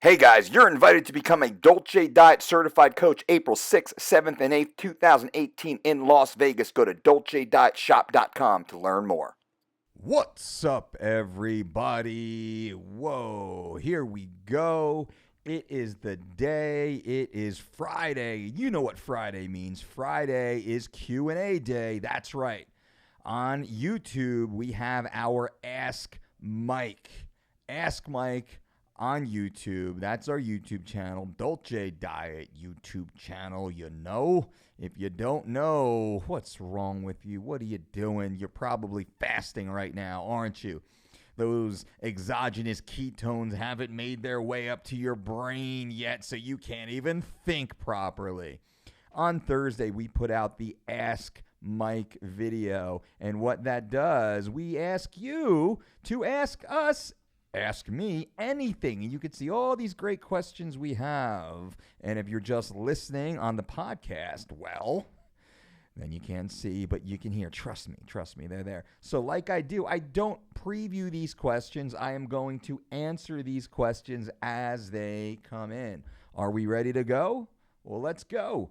Hey guys, you're invited to become a Dolce Diet certified coach April 6th, 7th, and 8th, 2018 in Las Vegas. Go to dolcedietshop.com to learn more. What's up, everybody? Whoa, here we go. It is the day. It is Friday. You know what Friday means. Friday is Q&A day. That's right. On YouTube, we have our Ask Mike. Ask Mike on YouTube. That's our YouTube channel, Dolce Diet YouTube channel. You know, if you don't know, what's wrong with you? What are you doing? You're probably fasting right now, aren't you? Those exogenous ketones haven't made their way up to your brain yet, so you can't even think properly. On Thursday, we put out the Ask Mike video. And what that does, we ask you to ask us, ask me anything. And you can see all these great questions we have. And if you're just listening on the podcast, well, then you can't see, but you can hear. Trust me, they're there. So like I do, I don't preview these questions. I am going to answer these questions as they come in. Are we ready to go? Well, let's go.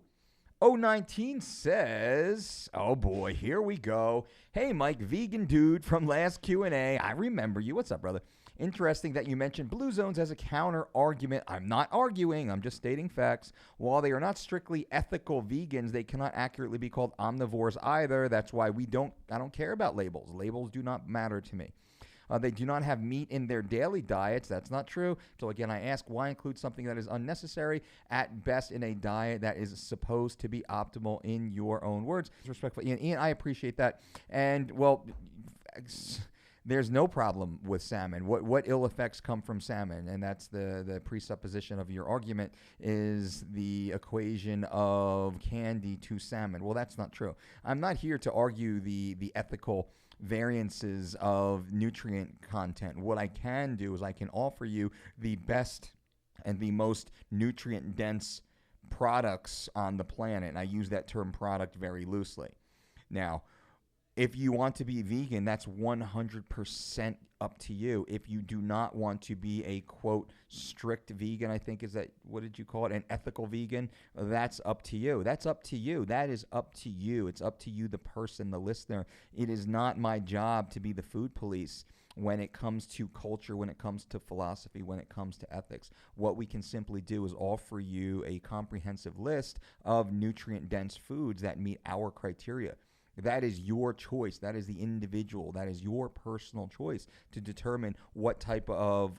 019 says, oh boy, here we go. Hey, Mike, vegan dude from last Q&A. I remember you. What's up, brother? Interesting that you mentioned blue zones as a counter argument. I'm not arguing. I'm just stating facts. While they are not strictly ethical vegans, they cannot accurately be called omnivores either. That's why I don't care about labels. Labels do not matter to me. They do not have meat in their daily diets. That's not true. So again, I ask, why include something that is unnecessary at best in a diet that is supposed to be optimal in your own words? Respectfully, Ian, I appreciate that. And well, there's no problem with salmon. What ill effects come from salmon? And that's the presupposition of your argument is the equation of candy to salmon. Well, that's not true. I'm not here to argue the ethical variances of nutrient content. What I can do is I can offer you the best and the most nutrient dense products on the planet. And I use that term product very loosely. Now, if you want to be vegan, that's 100% up to you. If you do not want to be a, quote, strict vegan, I think is that, what did you call it, an ethical vegan, that's up to you. That's up to you. That is up to you. It's up to you, the person, the listener. It is not my job to be the food police when it comes to culture, when it comes to philosophy, when it comes to ethics. What we can simply do is offer you a comprehensive list of nutrient-dense foods that meet our criteria. That is your choice. That is the individual. That is your personal choice to determine what type of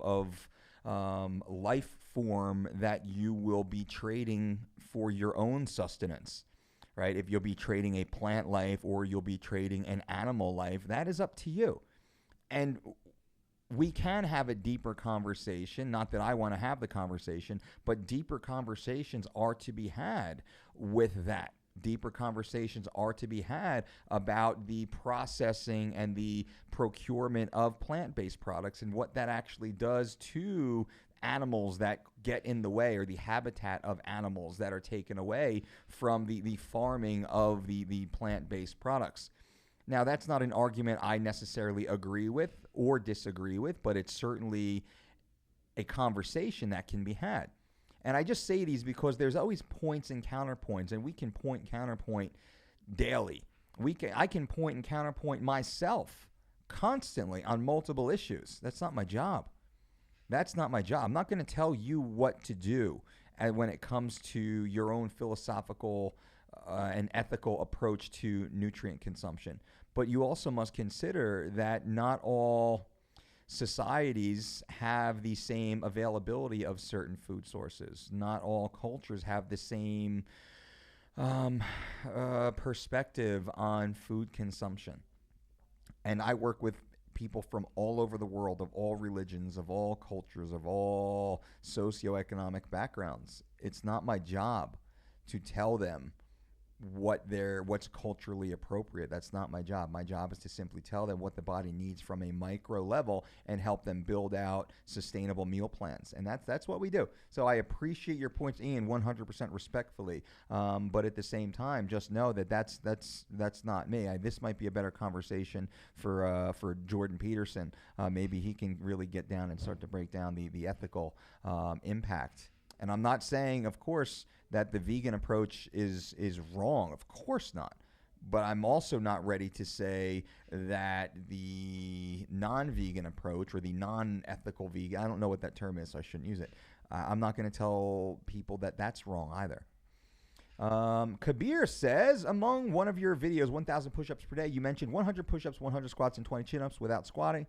life form that you will be trading for your own sustenance, right? If you'll be trading a plant life or you'll be trading an animal life, that is up to you. And we can have a deeper conversation. Not that I want to have the conversation, but deeper conversations are to be had with that. Deeper conversations are to be had about the processing and the procurement of plant-based products and what that actually does to animals that get in the way, or the habitat of animals that are taken away from the farming of the plant-based products. Now, that's not an argument I necessarily agree with or disagree with, but it's certainly a conversation that can be had. And I just say these because there's always points and counterpoints, and we can point and counterpoint daily. I can point and counterpoint myself constantly on multiple issues. That's not my job. That's not my job. I'm not going to tell you what to do when it comes to your own philosophical and ethical approach to nutrient consumption. But you also must consider that not all societies have the same availability of certain food sources. Not all cultures have the same perspective on food consumption. And I work with people from all over the world, of all religions, of all cultures, of all socioeconomic backgrounds. It's not my job to tell them what's culturally appropriate. That's not my job. My job is to simply tell them what the body needs from a micro level and help them build out sustainable meal plans. And that's what we do. So I appreciate your points, Ian, 100% respectfully. But at the same time, just know that that's not me. This might be a better conversation for Jordan Peterson. Maybe he can really get down and start to break down the ethical impact. And I'm not saying, of course, that the vegan approach is wrong. Of course not. But I'm also not ready to say that the non-vegan approach or the non-ethical vegan, I don't know what that term is, so I shouldn't use it. I'm not going to tell people that that's wrong either. Kabir says, among one of your videos, 1,000 push-ups per day, you mentioned 100 push-ups, 100 squats, and 20 chin-ups without stopping.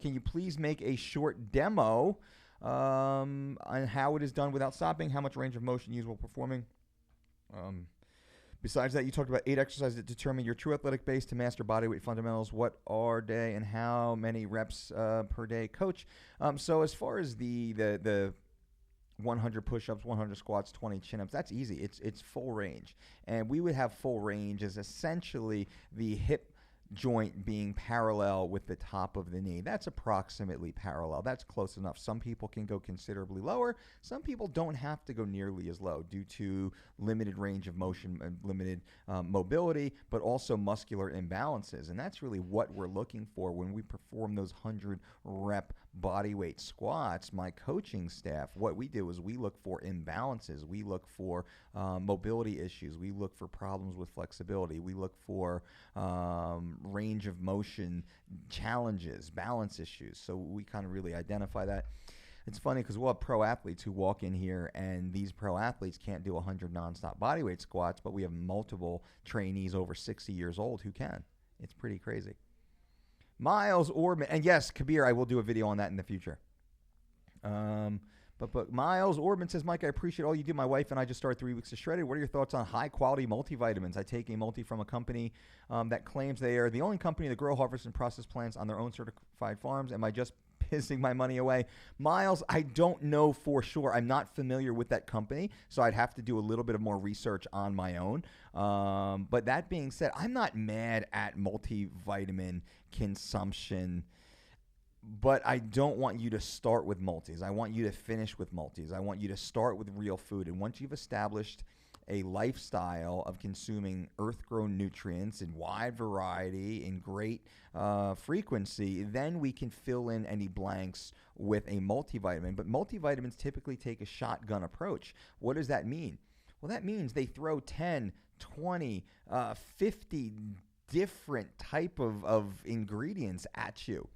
Can you please make a short demo on how it is done without stopping, how much range of motion you use while performing? Besides that, you talked about 8 exercises that determine your true athletic base to master bodyweight fundamentals. What are they and how many reps per day, coach? So as far as the 100 push-ups, 100 squats, 20 chin-ups, that's easy. It's full range. And we would have full range as essentially the hip joint being parallel with the top of the knee. That's approximately parallel. That's close enough. Some people can go considerably lower. Some people don't have to go nearly as low due to limited range of motion and limited mobility, but also muscular imbalances. And that's really what we're looking for when we perform those 100 rep bodyweight squats. My coaching staff, what we do is we look for imbalances. We look for mobility issues. We look for problems with flexibility. We look for range of motion challenges, balance issues. So we kind of really identify that. It's funny because we'll have pro athletes who walk in here, and these pro athletes can't do 100 nonstop bodyweight squats, but we have multiple trainees over 60 years old who can. It's pretty crazy. Miles Orban, and yes, Kabir, I will do a video on that in the future. But Miles Orban says, Mike, I appreciate all you do. My wife and I just started 3 weeks of Shredded. What are your thoughts on high-quality multivitamins? I take a multi from a company that claims they are the only company that grow, harvest, and process plants on their own certified farms. Am I just pissing my money away? Miles, I don't know for sure. I'm not familiar with that company, so I'd have to do a little bit of more research on my own. But that being said, I'm not mad at multivitamin consumption, but I don't want you to start with multis. I want you to finish with multis. I want you to start with real food. And once you've established a lifestyle of consuming earth-grown nutrients in wide variety, in great frequency, then we can fill in any blanks with a multivitamin. But multivitamins typically take a shotgun approach. What does that mean? Well, that means they throw 10, 20, 50 different type of ingredients at you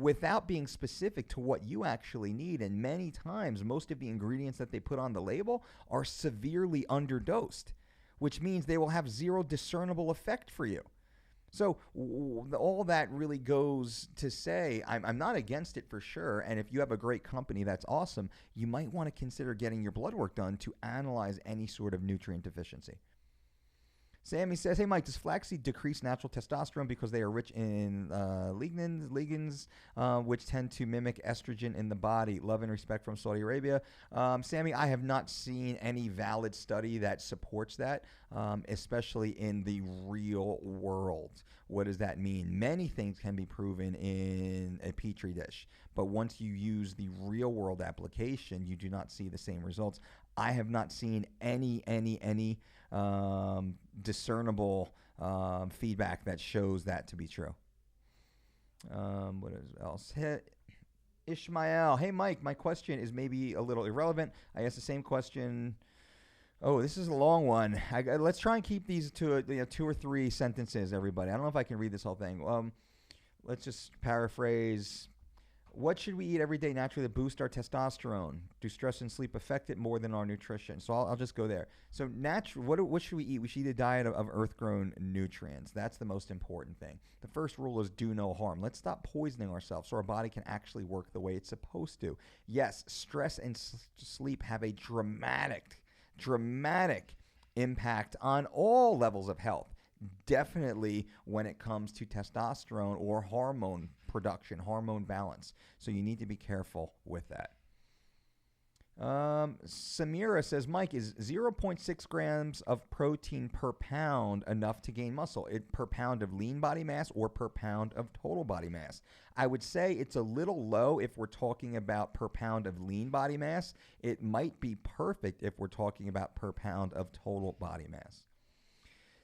without being specific to what you actually need. And many times, most of the ingredients that they put on the label are severely underdosed, which means they will have zero discernible effect for you. So all that really goes to say, I'm not against it for sure. And if you have a great company, that's awesome. You might want to consider getting your blood work done to analyze any sort of nutrient deficiency. Sammy says, hey, Mike, does flaxseed decrease natural testosterone because they are rich in lignans, which tend to mimic estrogen in the body? Love and respect from Saudi Arabia. Sammy, I have not seen any valid study that supports that, especially in the real world. What does that mean? Many things can be proven in a petri dish, but once you use the real world application, you do not see the same results. I have not seen any discernible feedback that shows that to be true. What else? Ishmael, hey Mike, my question is maybe a little irrelevant. I asked the same question. Oh, this is a long one. Let's try and keep these to 2 or 3 sentences, everybody. I don't know if I can read this whole thing. Let's just paraphrase. What should we eat every day naturally to boost our testosterone? Do stress and sleep affect it more than our nutrition? So I'll just go there. So what should we eat? We should eat a diet of earth-grown nutrients. That's the most important thing. The first rule is do no harm. Let's stop poisoning ourselves so our body can actually work the way it's supposed to. Yes, stress and sleep have a dramatic impact on all levels of health. Definitely when it comes to testosterone or hormone production, hormone balance. So you need to be careful with that. Samira says, Mike, is 0.6 grams of protein per pound enough to gain muscle? Per pound of lean body mass or per pound of total body mass? I would say it's a little low if we're talking about per pound of lean body mass. It might be perfect if we're talking about per pound of total body mass.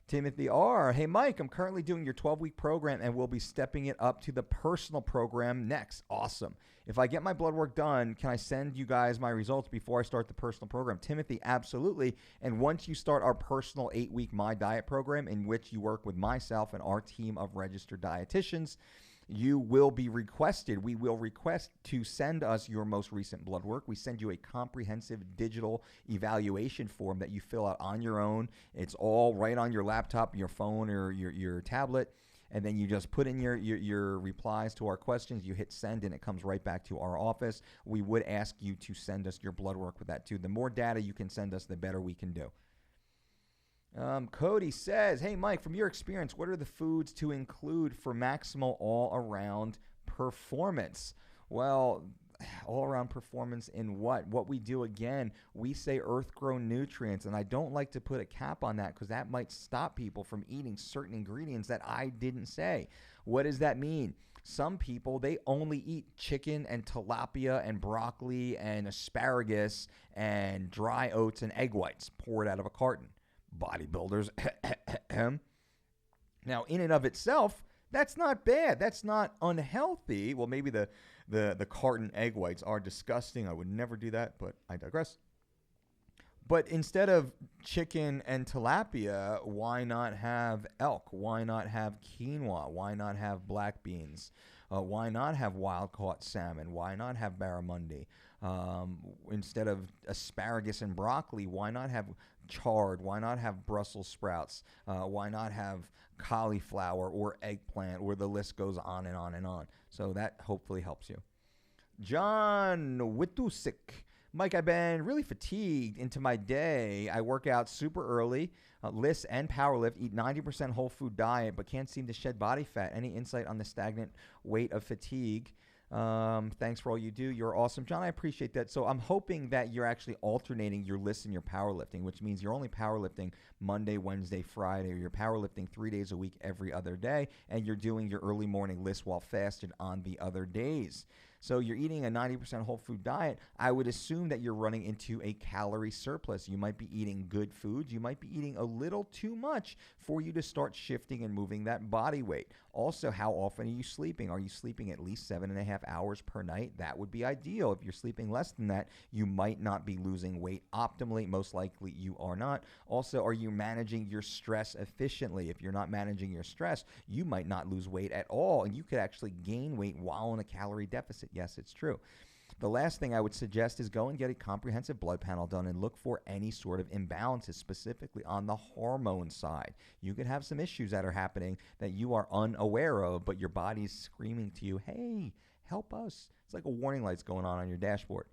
Timothy R. Hey, Mike, I'm currently doing your 12-week program and we'll be stepping it up to the personal program next. Awesome. If I get my blood work done, can I send you guys my results before I start the personal program? Timothy, absolutely. And once you start our personal 8-week My Diet program, in which you work with myself and our team of registered dietitians, you will be requested. We will request to send us your most recent blood work. We send you a comprehensive digital evaluation form that you fill out on your own. It's all right on your laptop, your phone, or your tablet. And then you just put in your replies to our questions. You hit send, and it comes right back to our office. We would ask you to send us your blood work with that, too. The more data you can send us, the better we can do. Cody says, hey, Mike, from your experience, what are the foods to include for maximal all-around performance? Well, all-around performance in what? What we do, again, we say earth-grown nutrients, and I don't like to put a cap on that because that might stop people from eating certain ingredients that I didn't say. What does that mean? Some people, they only eat chicken and tilapia and broccoli and asparagus and dry oats and egg whites poured out of a carton. Bodybuilders. Now, in and of itself, that's not bad. That's not unhealthy. Well, maybe the carton egg whites are disgusting. I would never do that, but I digress. But instead of chicken and tilapia, why not have elk? Why not have quinoa? Why not have black beans? Why not have wild-caught salmon? Why not have barramundi? Instead of asparagus and broccoli, why not have chard? Why not have Brussels sprouts? Why not have cauliflower or eggplant? Or the list goes on and on and on. So that hopefully helps you. John Witusik. Mike, I've been really fatigued into my day. I work out super early, list and power lift, eat 90% whole food diet, but can't seem to shed body fat. Any insight on the stagnant weight of fatigue? Thanks for all you do. You're awesome. John, I appreciate that. So I'm hoping that you're actually alternating your list and your powerlifting, which means you're only powerlifting Monday, Wednesday, Friday, or you're powerlifting 3 days a week every other day, and you're doing your early morning list while fasted on the other days. So you're eating a 90% whole food diet. I would assume that you're running into a calorie surplus. You might be eating good foods. You might be eating a little too much for you to start shifting and moving that body weight. Also, how often are you sleeping? Are you sleeping at least 7.5 hours per night? That would be ideal. If you're sleeping less than that, you might not be losing weight optimally. Most likely you are not. Also, are you managing your stress efficiently? If you're not managing your stress, you might not lose weight at all, and you could actually gain weight while in a calorie deficit. Yes, it's true. The last thing I would suggest is go and get a comprehensive blood panel done and look for any sort of imbalances, specifically on the hormone side. You could have some issues that are happening that you are unaware of, but your body's screaming to you, hey, help us. It's like a warning light's going on your dashboard.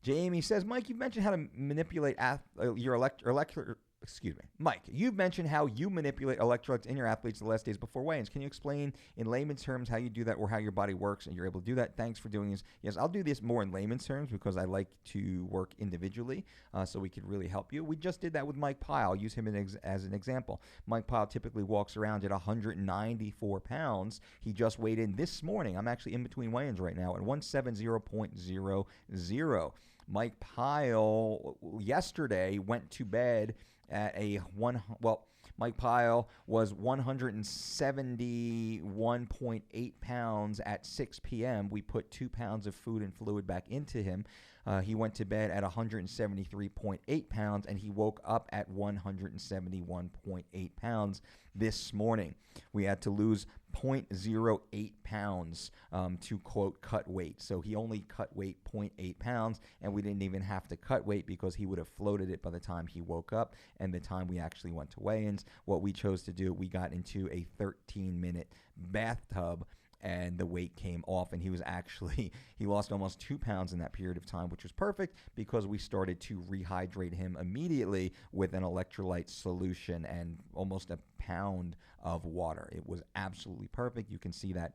Jamie says, Mike, you mentioned how to manipulate Mike, you've mentioned how you manipulate electrolytes in your athletes the last days before weigh-ins. Can you explain in layman's terms how you do that or how your body works and you're able to do that? Thanks for doing this. Yes, I'll do this more in layman's terms because I like to work individually so we can really help you. We just did that with Mike Pyle. I'll use him as an example. Mike Pyle typically walks around at 194 pounds. He just weighed in this morning. I'm actually in between weigh-ins right now at 170.00. Mike Pyle yesterday went to bed at Mike Pyle was 171.8 pounds at 6 p.m. We put 2 pounds of food and fluid back into him. He went to bed at 173.8 pounds, and he woke up at 171.8 pounds this morning. We had to lose 0.08 pounds to, quote, cut weight. So he only cut weight 0.8 pounds, and we didn't even have to cut weight because he would have floated it by the time he woke up and the time we actually went to weigh-ins. What we chose to do, we got into a 13-minute bathtub, and the weight came off, and he lost almost 2 pounds in that period of time, which was perfect because we started to rehydrate him immediately with an electrolyte solution and almost a pound of water. It was absolutely perfect. You can see that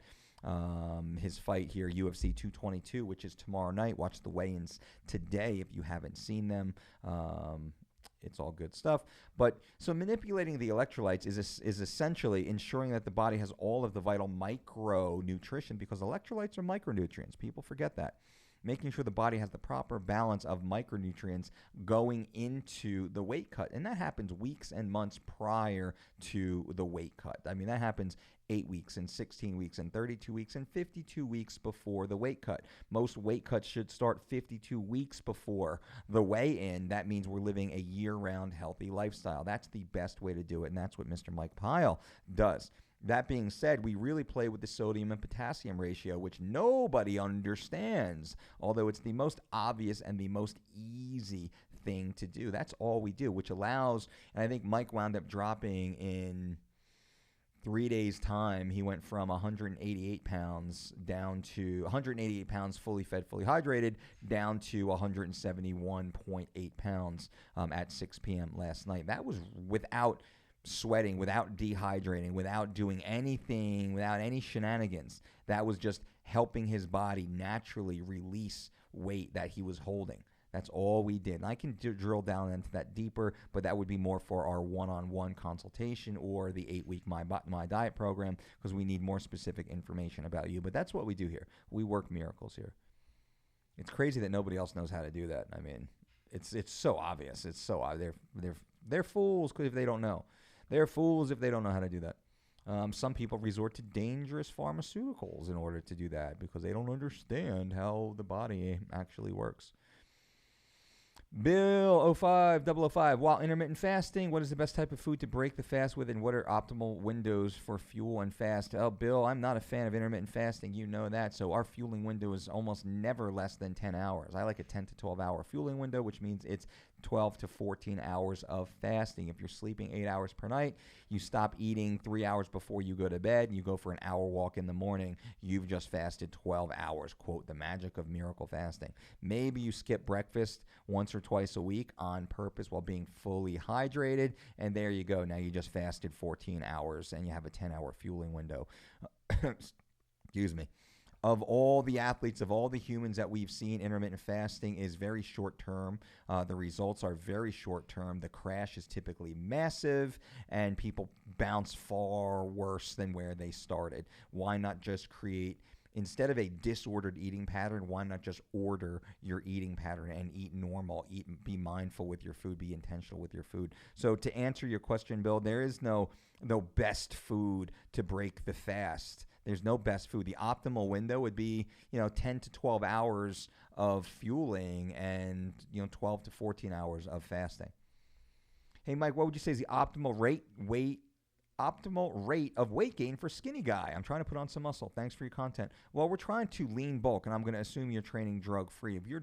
His fight here, UFC 222, which is tomorrow night. Watch the weigh-ins today if you haven't seen them. It's all good stuff. But so manipulating the electrolytes is essentially ensuring that the body has all of the vital micronutrition, because electrolytes are micronutrients. People forget that. Making sure the body has the proper balance of micronutrients going into the weight cut. And that happens weeks and months prior to the weight cut. I mean, that happens 8 weeks and 16 weeks and 32 weeks and 52 weeks before the weight cut. Most weight cuts should start 52 weeks before the weigh-in. That means we're living a year-round healthy lifestyle. That's the best way to do it, and that's what Mr. Mike Pyle does. That being said, we really play with the sodium and potassium ratio, which nobody understands, although it's the most obvious and the most easy thing to do. That's all we do, which allows, and I think Mike wound up dropping in 3 days' time. He went from 188 pounds down to 188 pounds fully fed, fully hydrated, down to 171.8 pounds at 6 p.m. last night. That was without sweating, without dehydrating, without doing anything, without any shenanigans. That was just helping his body naturally release weight that he was holding. That's all we did. And I can drill down into that deeper, but that would be more for our one-on-one consultation or the 8-week My Diet program, because we need more specific information about you. But that's what we do here. We work miracles here. It's crazy that nobody else knows how to do that. I mean, it's so obvious. It's so obvious. They're fools if they don't know. They're fools if they don't know how to do that. Some people resort to dangerous pharmaceuticals in order to do that because they don't understand how the body actually works. Bill 05005, while intermittent fasting, what is the best type of food to break the fast with, and what are optimal windows for fuel and fast? Oh, Bill, I'm not a fan of intermittent fasting. You know that. So our fueling window is almost never less than 10 hours. I like a 10 to 12 hour fueling window, which means it's 12 to 14 hours of fasting. If you're sleeping 8 hours per night, you stop eating 3 hours before you go to bed, and you go for an hour walk in the morning, you've just fasted 12 hours. Quote, the magic of miracle fasting. Maybe you skip breakfast once or twice a week on purpose while being fully hydrated, and there you go. Now you just fasted 14 hours, and you have a 10-hour fueling window. Excuse me. Of all the athletes, of all the humans that we've seen, intermittent fasting is very short term. The results are very short term. The crash is typically massive, and people bounce far worse than where they started. Why not just create, instead of a disordered eating pattern, why not just order your eating pattern and eat normal, be mindful with your food, be intentional with your food? So to answer your question, Bill, there is no best food to break the fast. There's no best food. The optimal window would be, 10 to 12 hours of fueling and, 12 to 14 hours of fasting. Hey, Mike, what would you say is the optimal rate of weight gain for skinny guy? I'm trying to put on some muscle. Thanks for your content. Well, we're trying to lean bulk, and I'm going to assume you're training drug free. If you're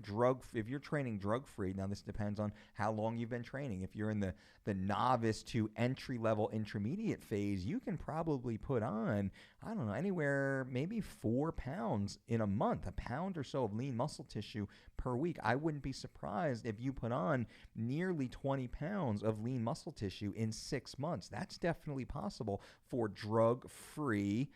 training drug free, now this depends on how long you've been training. If you're in the novice to entry level intermediate phase, you can probably put on, I don't know, anywhere maybe 4 pounds in a month, a pound or so of lean muscle tissue per week. I wouldn't be surprised if you put on nearly 20 pounds of lean muscle tissue in 6 months. That's definitely possible for drug-free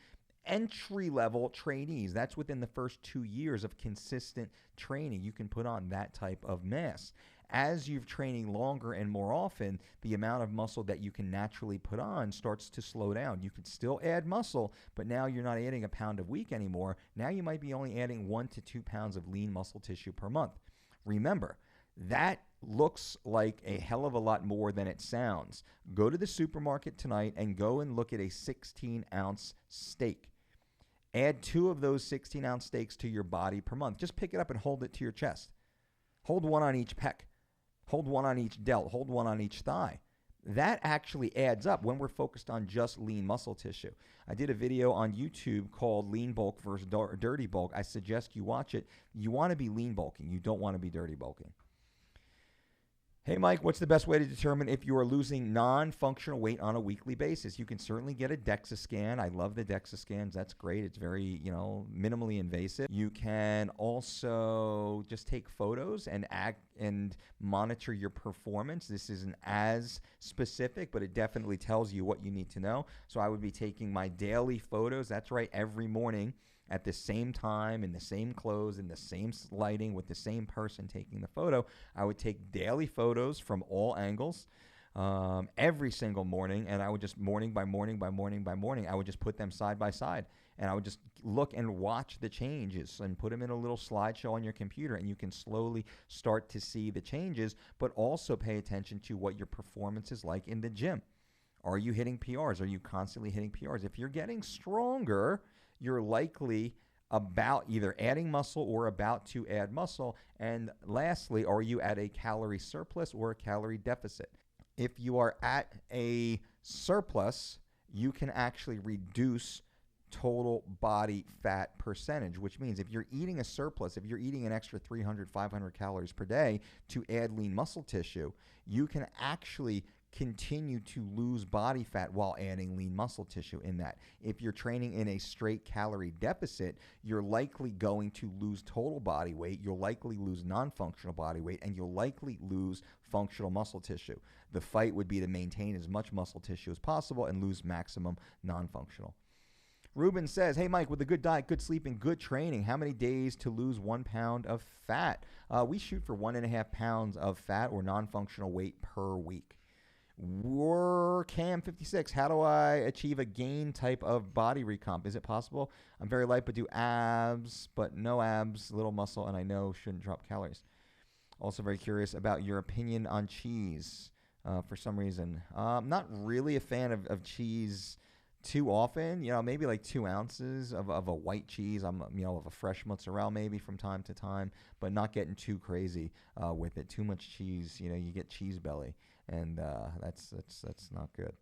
entry-level trainees. That's within the first 2 years of consistent training. You can put on that type of mass. As you're training longer and more often, the amount of muscle that you can naturally put on starts to slow down. You can still add muscle, but now you're not adding a pound a week anymore. Now you might be only adding 1 to 2 pounds of lean muscle tissue per month. Remember, that looks like a hell of a lot more than it sounds. Go to the supermarket tonight and go and look at a 16-ounce steak. Add 2 of those 16-ounce steaks to your body per month. Just pick it up and hold it to your chest. Hold 1 on each pec. Hold 1 on each delt. Hold 1 on each thigh. That actually adds up when we're focused on just lean muscle tissue. I did a video on YouTube called Lean Bulk versus Dirty Bulk. I suggest you watch it. You want to be lean bulking. You don't want to be dirty bulking. Hey, Mike, what's the best way to determine if you are losing non-functional weight on a weekly basis? You can certainly get a DEXA scan. I love the DEXA scans. That's great. It's very, minimally invasive. You can also just take photos and monitor your performance. This isn't as specific, but it definitely tells you what you need to know. So I would be taking my daily photos. That's right, every morning at the same time, in the same clothes, in the same lighting, with the same person taking the photo. I would take daily photos from all angles every single morning, and I would just morning by morning, I would just put them side by side, and I would just look and watch the changes and put them in a little slideshow on your computer, and you can slowly start to see the changes, but also pay attention to what your performance is like in the gym. Are you hitting PRs? Are you constantly hitting PRs? If you're getting stronger, you're likely about either adding muscle or about to add muscle. And lastly, are you at a calorie surplus or a calorie deficit? If you are at a surplus, you can actually reduce total body fat percentage, which means if you're eating a surplus, if you're eating an extra 300, 500 calories per day to add lean muscle tissue, you can actually continue to lose body fat while adding lean muscle tissue in that. If you're training in a straight calorie deficit, you're likely going to lose total body weight, you'll likely lose non-functional body weight, and you'll likely lose functional muscle tissue. The fight would be to maintain as much muscle tissue as possible and lose maximum non-functional. Ruben says, hey, Mike, with a good diet, good sleep, and good training, how many days to lose 1 pound of fat? We shoot for 1.5 pounds of fat or non-functional weight per week. Cam56, how do I achieve a gain type of body recomp? Is it possible? I'm very light but do abs, but no abs, little muscle, and I know shouldn't drop calories. Also very curious about your opinion on cheese for some reason. I'm not really a fan of cheese too often, maybe like 2 ounces of a white cheese. I'm, of a fresh mozzarella maybe from time to time, but not getting too crazy with it. Too much cheese, you get cheese belly. And that's not good.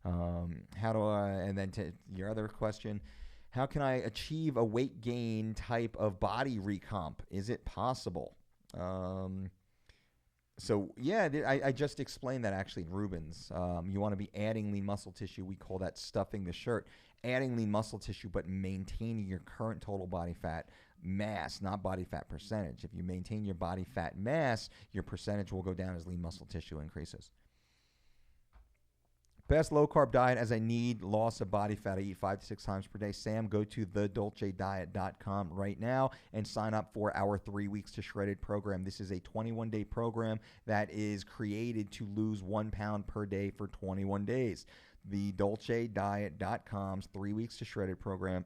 How do I? And then to your other question, how can I achieve a weight gain type of body recomp? Is it possible? So yeah, I just explained that actually in Rubens. You want to be adding lean muscle tissue. We call that stuffing the shirt. Adding lean muscle tissue, but maintaining your current total body fat mass, not body fat percentage. If you maintain your body fat mass, your percentage will go down as lean muscle tissue increases. Best low-carb diet as I need loss of body fat. I eat 5 to 6 times per day. Sam, go to thedolcediet.com right now and sign up for our 3 weeks to shredded program. This is a 21-day program that is created to lose 1 pound per day for 21 days. Thedolcediet.com's 3 weeks to shredded program.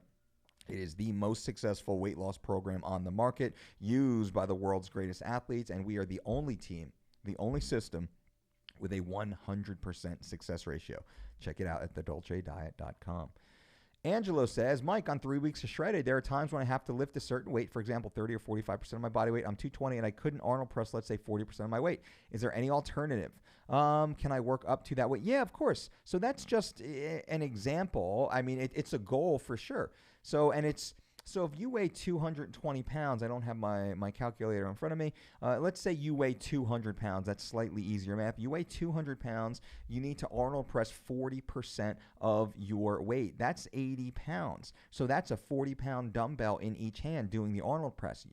It is the most successful weight loss program on the market, used by the world's greatest athletes, and we are the only team, the only system with a 100% success ratio. Check it out at thedolcediet.com. Angelo says, Mike, on 3 weeks of shredded, there are times when I have to lift a certain weight, for example, 30 or 45% of my body weight. I'm 220 and I couldn't Arnold press, let's say 40% of my weight. Is there any alternative? Can I work up to that weight? Yeah, of course. So that's just an example. I mean, it's a goal for sure. So if you weigh 220 pounds, I don't have my calculator in front of me. Let's say you weigh 200 pounds. That's slightly easier math. You weigh 200 pounds. You need to Arnold press 40% of your weight. That's 80 pounds. So that's a 40-pound dumbbell in each hand doing the Arnold press.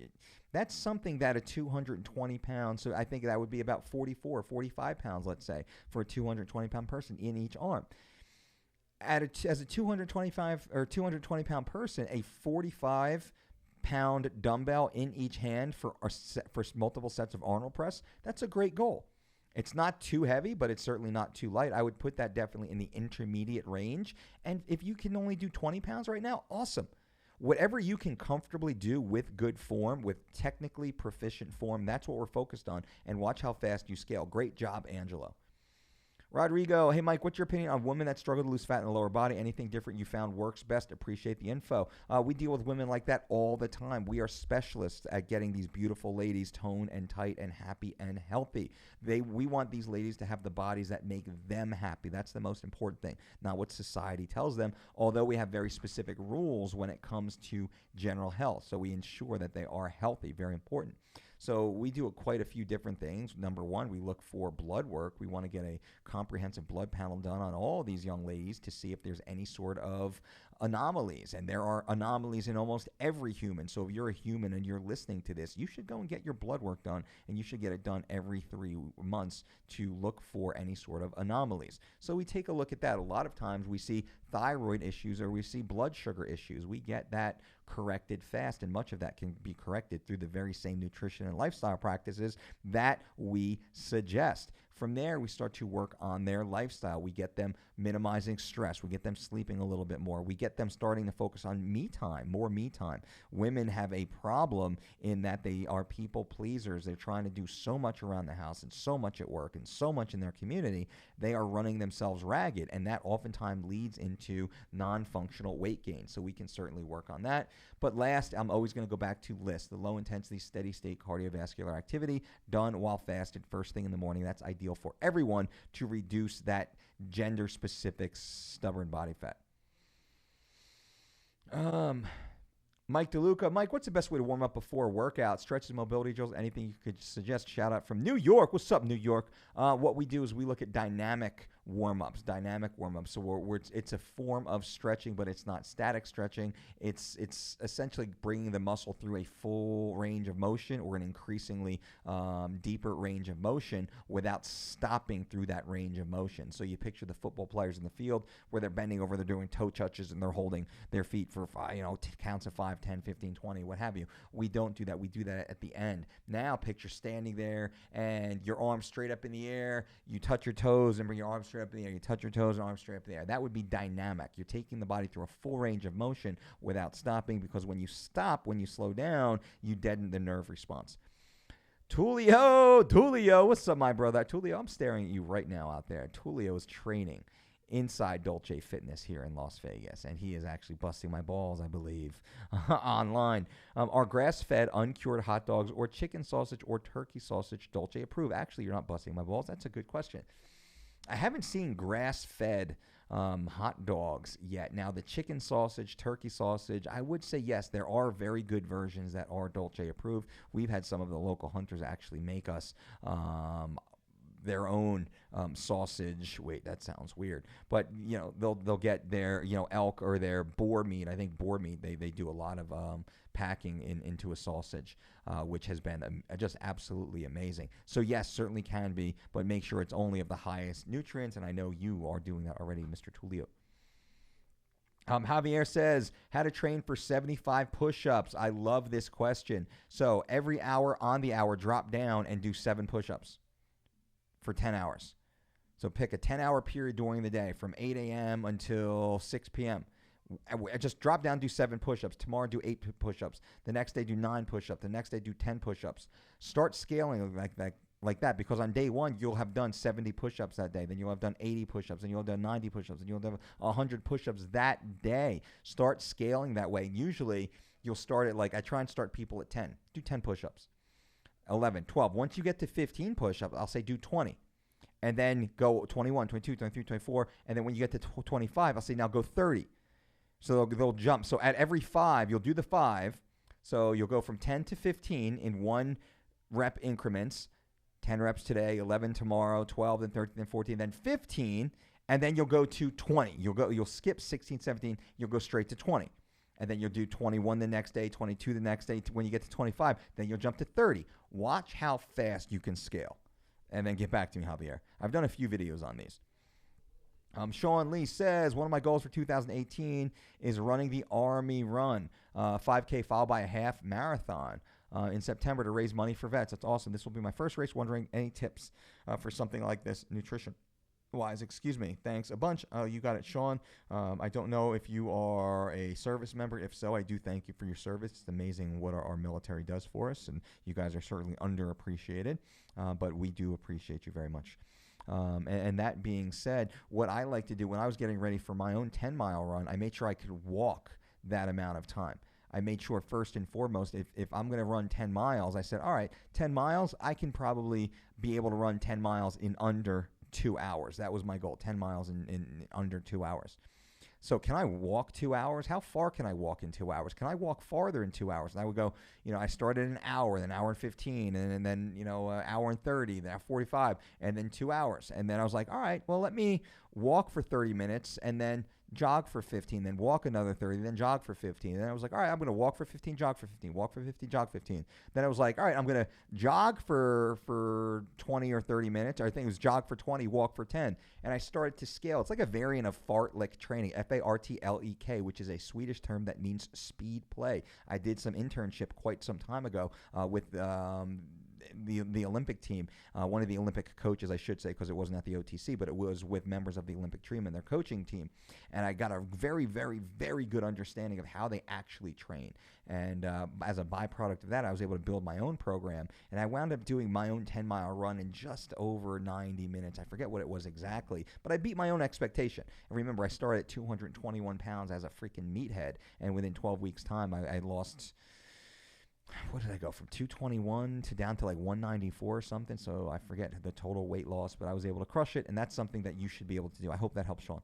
That's something that a 220 pounds, so I think that would be about 44 or 45 pounds, let's say, for a 220-pound person in each arm. As a 225 or 220 pound person, a 45-pound dumbbell in each hand for multiple sets of Arnold press, that's a great goal. It's not too heavy, but it's certainly not too light. I would put that definitely in the intermediate range. And if you can only do 20 pounds right now, awesome. Whatever you can comfortably do with good form, with technically proficient form, that's what we're focused on. And watch how fast you scale. Great job, Angelo. Rodrigo, hey, Mike, what's your opinion on women that struggle to lose fat in the lower body? Anything different you found works best? Appreciate the info. We deal with women like that all the time. We are specialists at getting these beautiful ladies toned and tight and happy and healthy. We want these ladies to have the bodies that make them happy. That's the most important thing, not what society tells them, although we have very specific rules when it comes to general health. So we ensure that they are healthy, very important. So we do quite a few different things. Number one, we look for blood work. We want to get a comprehensive blood panel done on all these young ladies to see if there's any sort of anomalies. And there are anomalies in almost every human. So if you're a human and you're listening to this, you should go and get your blood work done, and you should get it done every 3 months to look for any sort of anomalies. So we take a look at that. A lot of times we see thyroid issues or we see blood sugar issues. We get that corrected fast, and much of that can be corrected through the very same nutrition and lifestyle practices that we suggest. From there, we start to work on their lifestyle. We get them minimizing stress. We get them sleeping a little bit more. We get them starting to focus on me time, more me time. Women have a problem in that they are people pleasers. They're trying to do so much around the house and so much at work and so much in their community. They are running themselves ragged, and that oftentimes leads into non-functional weight gain. So we can certainly work on that. But last, I'm always going to go back to LIST, the low intensity steady state cardiovascular activity done while fasted first thing in the morning. That's ideal for everyone to reduce that gender specific stubborn body fat. Mike DeLuca. Mike, what's the best way to warm up before a workout? Stretches, mobility drills, anything you could suggest? Shout out from New York. What's up, New York? What we do is we look at dynamic warm-ups. So it's a form of stretching, but it's not static stretching. It's essentially bringing the muscle through a full range of motion or an increasingly deeper range of motion without stopping through that range of motion. So you picture the football players in the field where they're bending over, they're doing toe touches, and they're holding their feet for counts of 5, 10, 15, 20, what have you. We don't do that. We do that at the end. Now picture standing there and your arms straight up in the air. You touch your toes and bring your arms straight up in the air. You touch your toes and arms straight up in the air. That would be dynamic. You're taking the body through a full range of motion without stopping, because when you stop, when you slow down, you deaden the nerve response. Tulio, what's up, my brother? Tulio, I'm staring at you right now out there. Tulio is training inside Dolce Fitness here in Las Vegas, and he is actually busting my balls, I believe, online. Are grass-fed, uncured hot dogs or chicken sausage or turkey sausage Dolce approved? Actually, you're not busting my balls. That's a good question. I haven't seen grass-fed hot dogs yet. Now, the chicken sausage, turkey sausage, I would say yes, there are very good versions that are Dolce approved. We've had some of the local hunters actually make us their own sausage. Wait, that sounds weird. But, they'll get their, elk or their boar meat. I think boar meat, they do a lot of packing into a sausage, which has been just absolutely amazing. So, yes, certainly can be, but make sure it's only of the highest nutrients, and I know you are doing that already, Mr. Tulio. Javier says, how to train for 75 push-ups. I love this question. So, every hour on the hour, drop down and do 7 push-ups for 10 hours. So pick a 10-hour period during the day from 8 a.m. until 6 p.m. Just drop down, do 7 push-ups. Tomorrow, do 8 push-ups. The next day, do 9 push-ups. The next day, do 10 push-ups. Start scaling like that, because on day one, you'll have done 70 push-ups that day. Then you'll have done 80 push-ups, and you'll have done 90 push-ups, and you'll have done 100 push-ups that day. Start scaling that way. Usually, you'll start at, I try and start people at 10. Do 10 push-ups. 11, 12. Once you get to 15 push-ups, I'll say do 20. And then go 21, 22, 23, 24. And then when you get to 25, I'll say now go 30. So they'll jump. So at every 5, you'll do the 5. So you'll go from 10 to 15 in 1 rep increments. 10 reps today, 11 tomorrow, 12, then 13, then 14, then 15. And then you'll go to 20. You'll skip 16, 17. You'll go straight to 20. And then you'll do 21 the next day, 22 the next day. When you get to 25, then you'll jump to 30. Watch how fast you can scale. And then get back to me, Javier. I've done a few videos on these. Sean Lee says, one of my goals for 2018 is running the Army Run, 5K followed by a half marathon in September to raise money for vets. That's awesome. This will be my first race. Wondering any tips for something like this, nutrition-wise. Excuse me. Thanks a bunch. You got it, Sean. I don't know if you are a service member. If so, I do thank you for your service. It's amazing what our military does for us, and you guys are certainly underappreciated, but we do appreciate you very much. And that being said, what I like to do when I was getting ready for my own 10-mile run, I made sure I could walk that amount of time. I made sure first and foremost, if I'm going to run 10 miles, I said, all right, 10 miles, I can probably be able to run 10 miles in under 2 hours. That was my goal, 10 miles in under 2 hours. So can I walk 2 hours? How far can I walk in 2 hours? Can I walk farther in 2 hours? And I would go, I started an hour, then an hour and 15, and then, an hour and 30, then 45, and then 2 hours. And then I was like, all right, well, let me walk for 30 minutes and then jog for 15, then walk another 30, then jog for 15. And then I was like, all right, I'm going to walk for 15, jog for 15, walk for 15, jog 15. Then I was like, all right, I'm going to jog for 20 or 30 minutes. Or I think it was jog for 20, walk for 10. And I started to scale. It's like a variant of fartlek training, Fartlek, which is a Swedish term that means speed play. I did some internship quite some time ago with the Olympic team, one of the Olympic coaches, I should say, because it wasn't at the OTC, but it was with members of the Olympic team and their coaching team. And I got a very, very, very good understanding of how they actually train. And as a byproduct of that, I was able to build my own program. And I wound up doing my own 10-mile run in just over 90 minutes. I forget what it was exactly, but I beat my own expectation. And remember, I started at 221 pounds as a freaking meathead. And within 12 weeks' time, I lost... what did I go from 221 to down to like 194 or something? So I forget the total weight loss, but I was able to crush it, and that's something that you should be able to do. I hope that helps, Sean.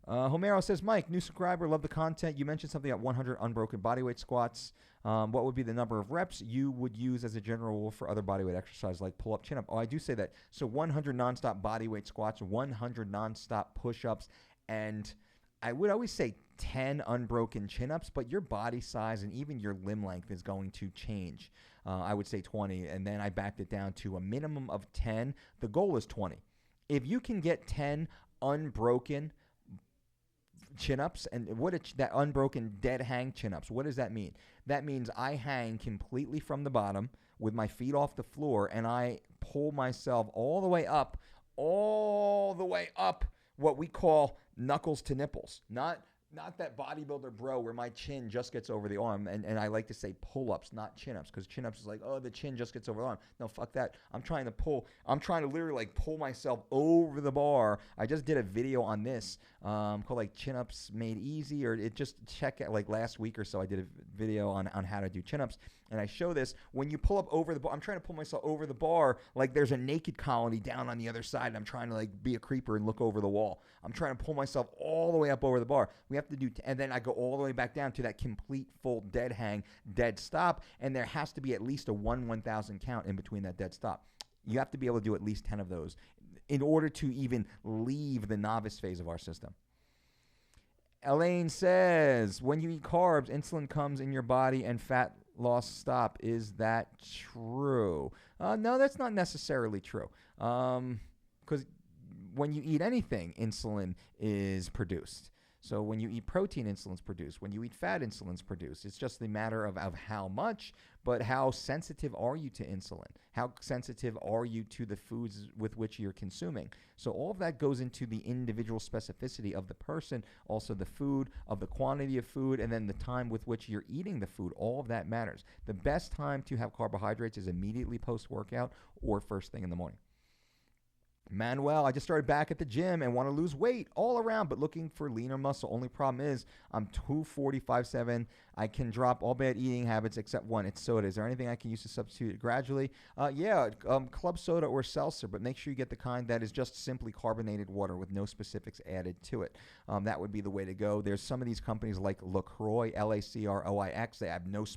Homero says, Mike, new subscriber, love the content. You mentioned something at 100 unbroken bodyweight squats. What would be the number of reps you would use as a general rule for other bodyweight exercise like pull-up, chin-up? Oh, I do say that. So 100 nonstop bodyweight squats, 100 nonstop push-ups, and I would always say 10 unbroken chin-ups, but your body size and even your limb length is going to change. I would say 20, and then I backed it down to a minimum of 10. The goal is 20. If you can get 10 unbroken chin-ups, and that unbroken dead hang chin-ups, what does that mean? That means I hang completely from the bottom with my feet off the floor, and I pull myself all the way up, what we call knuckles to nipples. Not that bodybuilder bro where my chin just gets over the arm. And I like to say pull-ups, not chin-ups, because chin-ups is like, oh, the chin just gets over the arm. No, fuck that. I'm trying to literally like pull myself over the bar. I just did a video on this called like Chin-Ups Made Easy, or it just check it like last week or so. I did a video on how to do chin-ups. And I show this when you pull up over the bar. I'm trying to pull myself over the bar like there's a naked colony down on the other side. And I'm trying to like be a creeper and look over the wall. I'm trying to pull myself all the way up over the bar. We have to do, and then I go all the way back down to that complete full dead hang, dead stop. And there has to be at least a 1,000 count in between that dead stop. You have to be able to do at least 10 of those in order to even leave the novice phase of our system. Elaine says, when you eat carbs, insulin comes in your body and fat loss stop. Is that true? No, that's not necessarily true. Because when you eat anything, insulin is produced. So when you eat protein, insulin's produced. When you eat fat, insulin's produced. It's just the matter of how much, but how sensitive are you to insulin? How sensitive are you to the foods with which you're consuming? So all of that goes into the individual specificity of the person, also the food, of the quantity of food, and then the time with which you're eating the food. All of that matters. The best time to have carbohydrates is immediately post-workout or first thing in the morning. Manuel, I just started back at the gym and want to lose weight all around, but looking for leaner muscle. Only problem is I'm 245.7. I can drop all bad eating habits except one. It's soda. Is there anything I can use to substitute it gradually? Club soda or seltzer, but make sure you get the kind that is just simply carbonated water with no specifics added to it. That would be the way to go. There's some of these companies like LaCroix, LACROIX.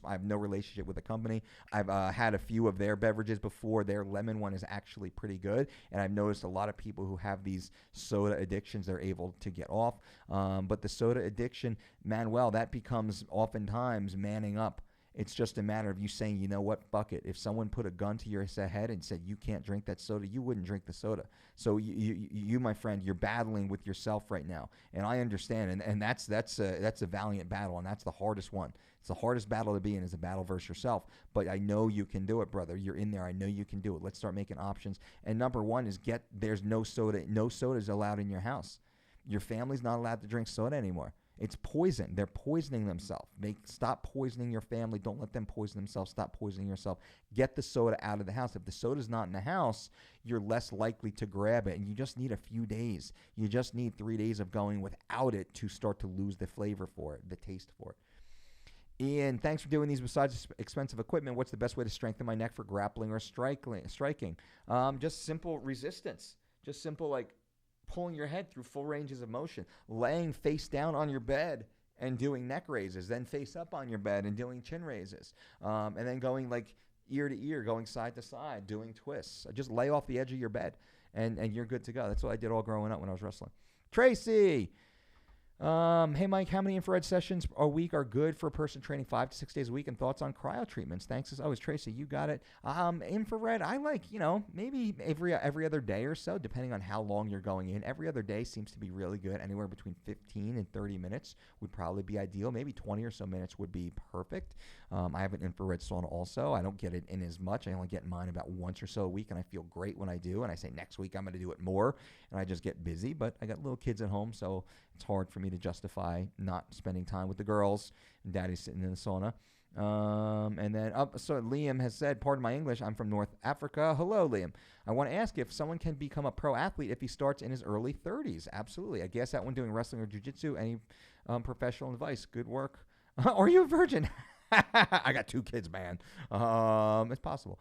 I have no relationship with the company. I've had a few of their beverages before. Their lemon one is actually pretty good, and I've noticed a lot of people who have these soda addictions, they're able to get off. But the soda addiction, Manuel, that becomes oftentimes manning up. It's just a matter of you saying, you know what, fuck it. If someone put a gun to your head and said you can't drink that soda, you wouldn't drink the soda. So you, my friend, you're battling with yourself right now, and I understand. And that's a valiant battle, and that's the hardest one. It's the hardest battle to be in, is a battle versus yourself. But I know you can do it, brother. You're in there. I know you can do it. Let's start making options. And number one is there's no soda. No soda is allowed in your house. Your family's not allowed to drink soda anymore. It's poison. They're poisoning themselves. They stop poisoning your family. Don't let them poison themselves. Stop poisoning yourself. Get the soda out of the house. If the soda's not in the house, you're less likely to grab it. And you just need a few days. You just need 3 days of going without it to start to lose the flavor for it, the taste for it. Ian, thanks for doing these. Besides expensive equipment, what's the best way to strengthen my neck for grappling or striking? Just simple resistance. Just simple, like, pulling your head through full ranges of motion, laying face down on your bed and doing neck raises, then face up on your bed and doing chin raises, and then going like ear to ear, going side to side, doing twists. Just lay off the edge of your bed, and you're good to go. That's what I did all growing up when I was wrestling. Tracy, hey Mike, how many infrared sessions a week are good for a person training 5 to 6 days a week, and thoughts on cryo treatments? Thanks as always, Tracy. You got it. Infrared, I like, maybe every other day or so, depending on how long you're going in. Every other day seems to be really good. Anywhere between 15 and 30 minutes would probably be ideal. Maybe 20 or so minutes would be perfect. I have an infrared sauna also. I don't get it in as much. I only get mine about once or so a week, and I feel great when I do. And I say next week I'm going to do it more, and I just get busy. But I got little kids at home, so it's hard for me to justify not spending time with the girls and daddy's sitting in the sauna. And then, so Liam has said, pardon my English, I'm from North Africa. Hello, Liam. I want to ask if someone can become a pro athlete if he starts in his early 30s. Absolutely. I guess that when doing wrestling or jiu-jitsu, any professional advice? Good work. Are you a virgin? I got 2 kids, man. It's possible.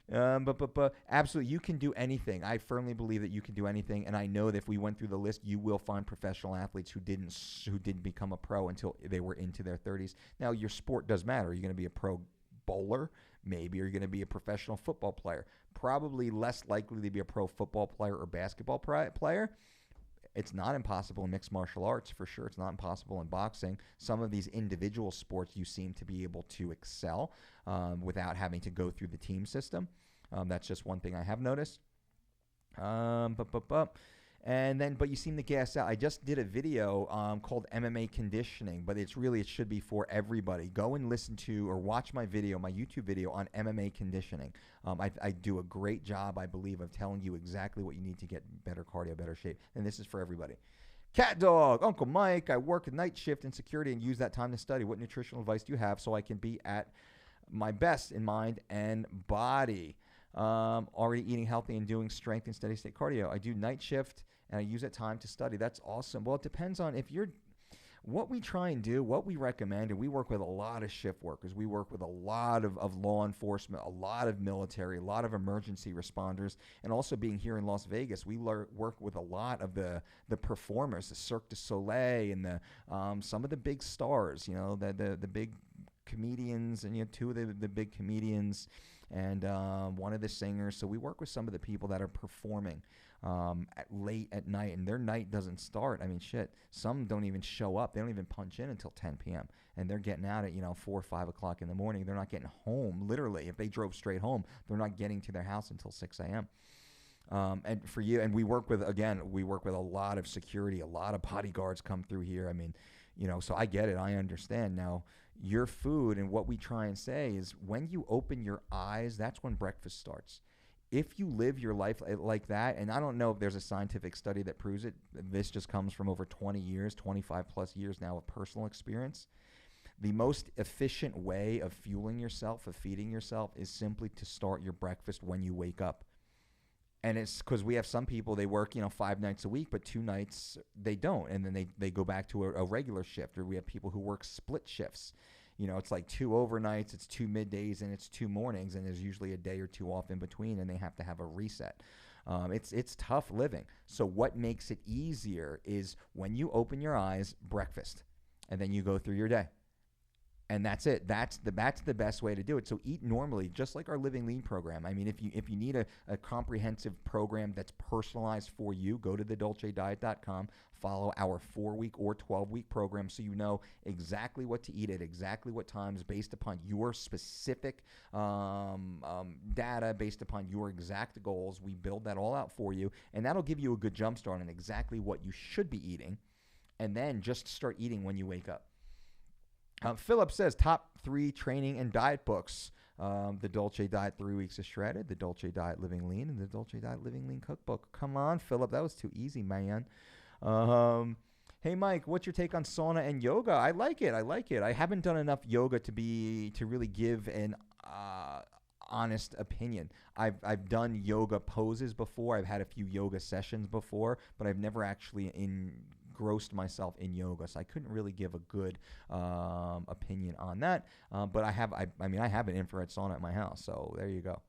But absolutely, you can do anything. I firmly believe that you can do anything, and I know that if we went through the list, you will find professional athletes who didn't become a pro until they were into their 30s. Now, your sport does matter. Are you going to be a pro bowler? Maybe. Are you going to be a professional football player? Probably less likely to be a pro football player or basketball player. It's not impossible in mixed martial arts, for sure. It's not impossible in boxing. Some of these individual sports you seem to be able to excel without having to go through the team system. That's just one thing I have noticed. But you seem to gas out. I just did a video called MMA Conditioning, but it should be for everybody. Go and listen to or watch my YouTube video on MMA Conditioning. I do a great job, I believe, of telling you exactly what you need to get better cardio, better shape. And this is for everybody. Cat Dog, Uncle Mike, I work a night shift in security and use that time to study. What nutritional advice do you have so I can be at my best in mind and body? Already eating healthy and doing strength and steady state cardio. I do night shift and I use that time to study. That's awesome. Well, it depends on what we try and do, what we recommend, and we work with a lot of shift workers. We work with a lot of law enforcement, a lot of military, a lot of emergency responders, and also being here in Las Vegas, we work with a lot of the performers, the Cirque du Soleil, and some of the big stars, the big comedians, and 2 of the big comedians, and one of the singers. So we work with some of the people that are performing late at night, and their night doesn't start. I mean, shit, some don't even show up. They don't even punch in until 10 p.m. And they're getting out at 4 or 5 o'clock in the morning. They're not getting home. Literally, if they drove straight home, they're not getting to their house until 6 a.m. And for you, and we work with a lot of security. A lot of bodyguards come through here. I mean, so I get it. I understand. Now, your food, and what we try and say is when you open your eyes, that's when breakfast starts. If you live your life like that, and I don't know if there's a scientific study that proves it, this just comes from over 20 years, 25 plus years now of personal experience. The most efficient way of fueling yourself, of feeding yourself, is simply to start your breakfast when you wake up. And it's because we have some people, they work, 5 nights a week, but 2 nights they don't. And then they go back to a regular shift. Or we have people who work split shifts. It's like 2 overnights, it's 2 middays, and it's 2 mornings. And there's usually a day or 2 off in between, and they have to have a reset. It's tough living. So what makes it easier is when you open your eyes, breakfast, and then you go through your day. And that's it. That's the best way to do it. So eat normally, just like our Living Lean program. I mean, if you need a comprehensive program that's personalized for you, go to thedolcediet.com. Follow our 4-week or 12-week program so you know exactly what to eat at exactly what times based upon your specific data, based upon your exact goals. We build that all out for you, and that'll give you a good jump start on exactly what you should be eating, and then just start eating when you wake up. Philip says top 3 training and diet books. The Dolce Diet 3 Weeks of Shredded, the Dolce Diet Living Lean, and the Dolce Diet Living Lean Cookbook. Come on, Philip. That was too easy, man. Hey, Mike, what's your take on sauna and yoga? I like it. I haven't done enough yoga to really give an honest opinion. I've done yoga poses before. I've had a few yoga sessions before, but I've never actually engrossed myself in yoga, so I couldn't really give a good opinion on that. But I have an infrared sauna at my house, so there you go.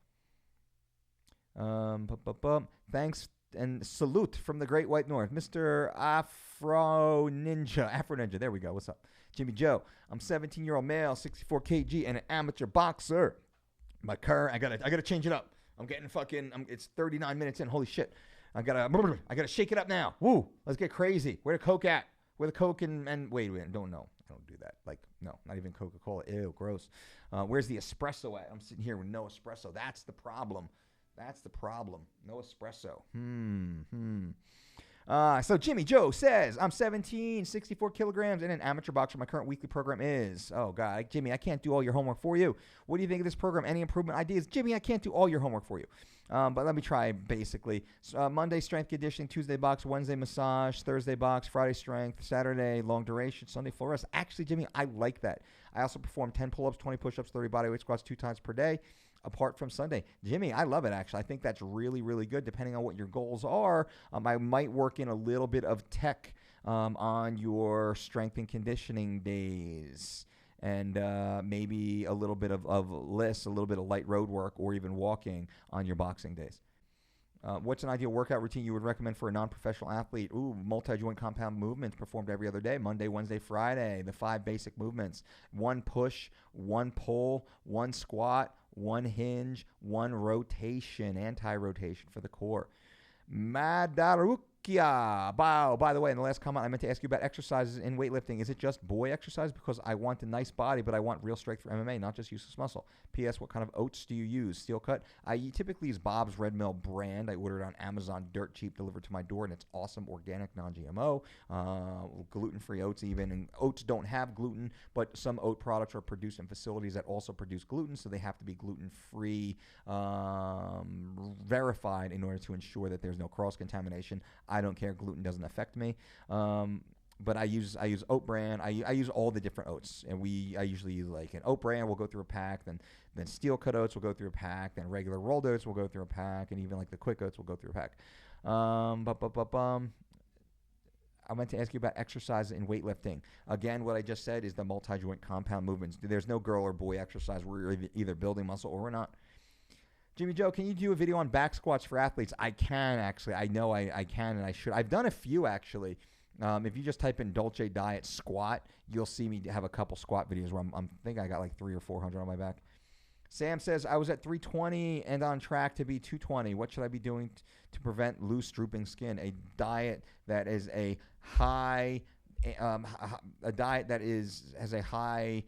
Thanks and salute from the Great White North, Mr. Afro Ninja. There we go. What's up, Jimmy Joe? I'm 17-year-old male, 64 kg, and an amateur boxer. My current, I gotta change it up. I'm getting it's 39 minutes in. Holy shit. I gotta shake it up now. Woo, let's get crazy. Where the Coke at? Where the Coke and wait, don't know. I don't do that. Like, no, not even Coca-Cola. Ew, gross. Where's the espresso at? I'm sitting here with no espresso. That's the problem. No espresso. So Jimmy Joe says, I'm 17, 64 kilograms, and an amateur boxer. My current weekly program is, oh, God, Jimmy, I can't do all your homework for you. What do you think of this program? Any improvement ideas? Jimmy, I can't do all your homework for you. But let me try, basically. Monday, strength conditioning. Tuesday, box. Wednesday, massage. Thursday, box. Friday, strength. Saturday, long duration. Sunday, full rest. Actually, Jimmy, I like that. I also perform 10 pull-ups, 20 push-ups, 30 bodyweight squats 2 times per day. Apart from Sunday. Jimmy, I love it, actually. I think that's really, really good, depending on what your goals are. I might work in a little bit of tech on your strength and conditioning days, and maybe a little bit of lists, a little bit of light road work, or even walking on your boxing days. What's an ideal workout routine you would recommend for a non-professional athlete? Ooh, multi-joint compound movements performed every other day, Monday, Wednesday, Friday. The 5 basic movements: 1 push, 1 pull, 1 squat, 1 hinge, 1 rotation, anti-rotation for the core. Madarukia. By the way, in the last comment, I meant to ask you about exercises in weightlifting. Is it just boy exercise? Because I want a nice body, but I want real strength for MMA, not just useless muscle. P.S. What kind of oats do you use? Steel cut? I typically use Bob's Red Mill brand. I ordered it on Amazon, dirt cheap, delivered to my door, and it's awesome, organic, non-GMO, gluten-free oats even. And oats don't have gluten, but some oat products are produced in facilities that also produce gluten, so they have to be gluten-free, verified in order to ensure that there's no cross-contamination. I don't care. Gluten doesn't affect me. But I use oat bran. I use all the different oats, and I usually use like an oat bran. We'll go through a pack, then steel cut oats will go through a pack, then regular rolled oats will go through a pack, and even like the quick oats will go through a pack. I meant to ask you about exercise in weightlifting. Again, what I just said is the multi-joint compound movements. There's no girl or boy exercise. We're either building muscle or we're not. Jimmy Joe, can you do a video on back squats for athletes? I can, actually. I know I can and I should. I've done a few, actually. If you just type in Dolce Diet squat, you'll see me have a couple squat videos where I think I got like 300 or 400 on my back. Sam says, I was at 320 and on track to be 220. What should I be doing to prevent loose, drooping skin? A diet that is a high... a diet that has a high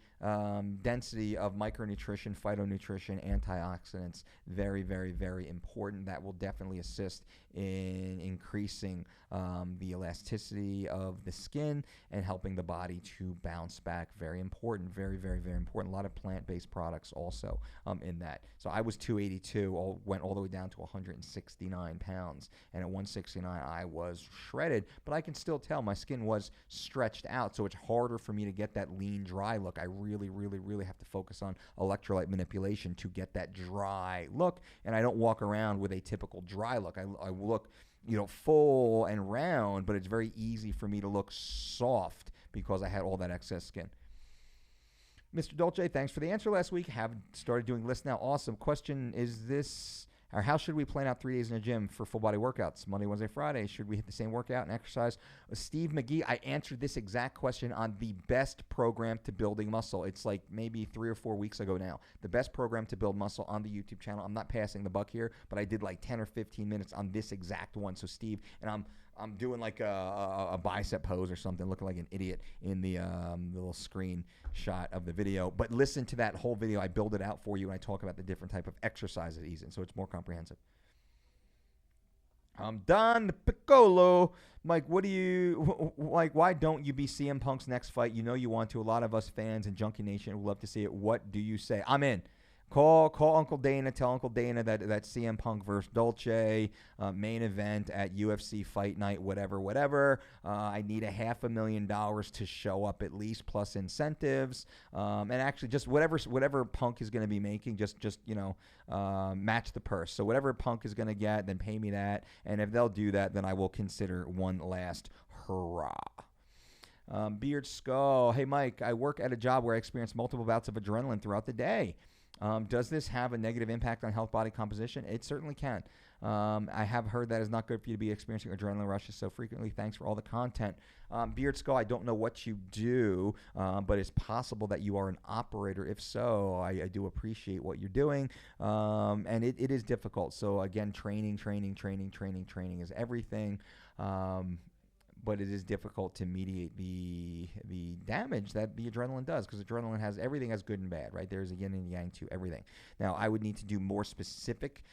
density of micronutrition, phytonutrition, antioxidants. Very, very, very important. That will definitely assist in increasing the elasticity of the skin and helping the body to bounce back. Very important. Very, very, very important. A lot of plant-based products also in that. So I was 282, went all the way down to 169 pounds. And at 169, I was shredded. But I can still tell my skin was stretched out, so it's harder for me to get that lean, dry look. I really, really, really have to focus on electrolyte manipulation to get that dry look, and I don't walk around with a typical dry look. I look, full and round, but it's very easy for me to look soft because I had all that excess skin. Mr. Dolce, thanks for the answer last week. Have started doing lists now. Awesome. Question is this... Or how should we plan out 3 days in the gym for full body workouts? Monday, Wednesday, Friday. Should we hit the same workout and exercise? Steve McGee, I answered this exact question on the best program to building muscle. It's like maybe 3 or 4 weeks ago now. The best program to build muscle on the YouTube channel. I'm not passing the buck here, but I did like 10 or 15 minutes on this exact one. So Steve, and I'm doing like a bicep pose or something, looking like an idiot in the little screen shot of the video. But listen to that whole video. I build it out for you, and I talk about the different type of exercises he's in, so it's more comprehensive. Don Piccolo. Mike, what do you like? Why don't you be CM Punk's next fight? You know you want to. A lot of us fans and Junkie Nation would love to see it. What do you say? I'm in. Call Uncle Dana. Tell Uncle Dana that CM Punk versus Dolce main event at UFC Fight Night, whatever. I need $500,000 to show up at least, plus incentives, and actually just whatever Punk is going to be making, just match the purse. So whatever Punk is going to get, then pay me that, and if they'll do that, then I will consider one last hurrah. Beard Skull. Hey Mike, I work at a job where I experience multiple bouts of adrenaline throughout the day. Does this have a negative impact on health body composition? It certainly can. I have heard that it's not good for you to be experiencing adrenaline rushes so frequently. Thanks for all the content. Beard Skull, I don't know what you do, but it's possible that you are an operator. If so, I do appreciate what you're doing. And it is difficult. So again, training is everything. But it is difficult to mediate the damage that the adrenaline does, because adrenaline has everything has good and bad, right? There's a yin and yang to everything. Now, I would need to do more specific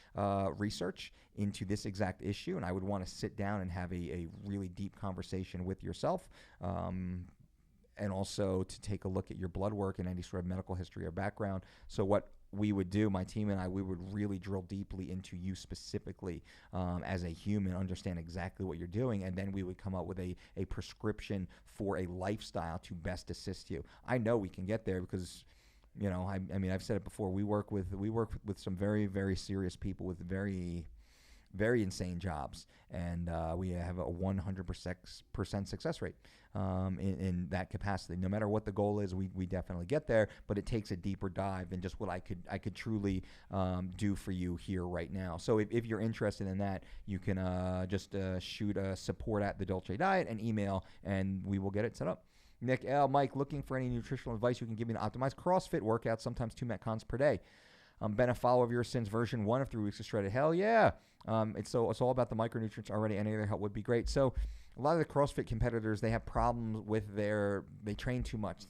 research into this exact issue, and I would want to sit down and have a really deep conversation with yourself, and also to take a look at your blood work and any sort of medical history or background. So what we would do, my team and I, we would really drill deeply into you specifically as a human, understand exactly what you're doing, and then we would come up with a prescription for a lifestyle to best assist you. I know we can get there because, you know, I mean, I've said it before. We work with some very, very serious people with very insane jobs, and we have a 100% success rate in that capacity. No matter what the goal is, we definitely get there, but it takes a deeper dive than just what I could truly do for you here right now. So if you're interested in that, you can just shoot support at the Dolce Diet and email, and we will get it set up. Nick L. Mike, looking for any nutritional advice you can give me to optimize CrossFit workouts, sometimes 2 Metcons per day. Been a follower of yours since version 1 of 3 weeks of shredded. Hell yeah. It's all about the micronutrients already. Any other help would be great. So a lot of the CrossFit competitors, they have problems with they train too much.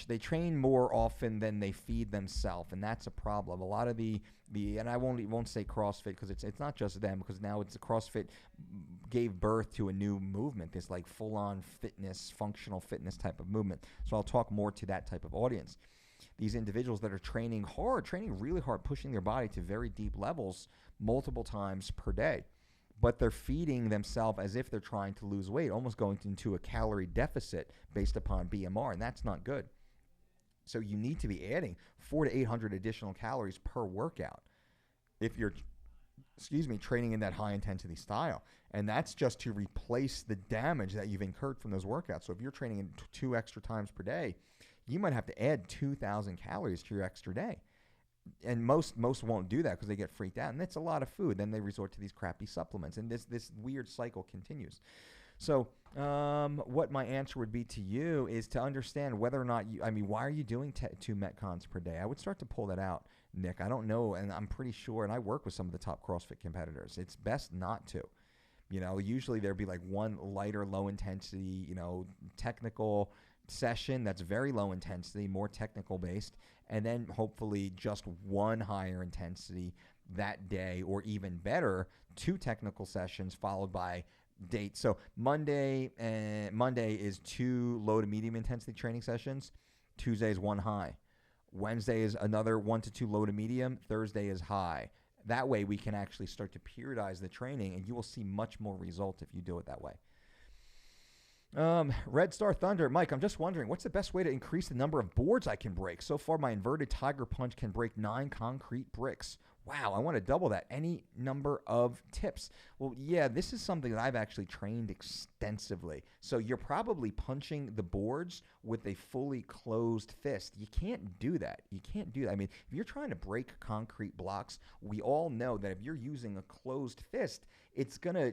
They train more often than they feed themselves, and that's a problem. A lot of and I won't say CrossFit, because it's not just them, because now it's CrossFit gave birth to a new movement, this like full-on fitness, functional fitness type of movement. So I'll talk more to that type of audience. These individuals that are training really hard, pushing their body to very deep levels multiple times per day, but they're feeding themselves as if they're trying to lose weight, almost going into a calorie deficit based upon BMR, and that's not good. So you need to be adding 400 to 800 additional calories per workout if you're training in that high intensity style. And that's just to replace the damage that you've incurred from those workouts. So if you're training in 2 extra times per day, you might have to add 2,000 calories to your extra day. And most won't do that because they get freaked out. And that's a lot of food. Then they resort to these crappy supplements. And this weird cycle continues. So what my answer would be to you is to understand whether or not why are you doing 2 Metcons per day? I would start to pull that out, Nick. I don't know. And I'm pretty sure, and I work with some of the top CrossFit competitors, it's best not to. Usually there'd be like one lighter, low intensity, technical session that's very low intensity, more technical based, and then hopefully just one higher intensity that day, or even better, 2 technical sessions followed by dates. So Monday is 2 low to medium intensity training sessions. Tuesday is 1 high. Wednesday is another 1 to 2 low to medium. Thursday is high. That way we can actually start to periodize the training, and you will see much more result if you do it that way. Red Star Thunder, Mike, I'm just wondering, what's the best way to increase the number of boards I can break? So far, my inverted tiger punch can break 9 concrete bricks. Wow, I want to double that. Any number of tips? Well, yeah, this is something that I've actually trained extensively. So you're probably punching the boards with a fully closed fist. You can't do that. I mean, if you're trying to break concrete blocks, we all know that if you're using a closed fist, it's gonna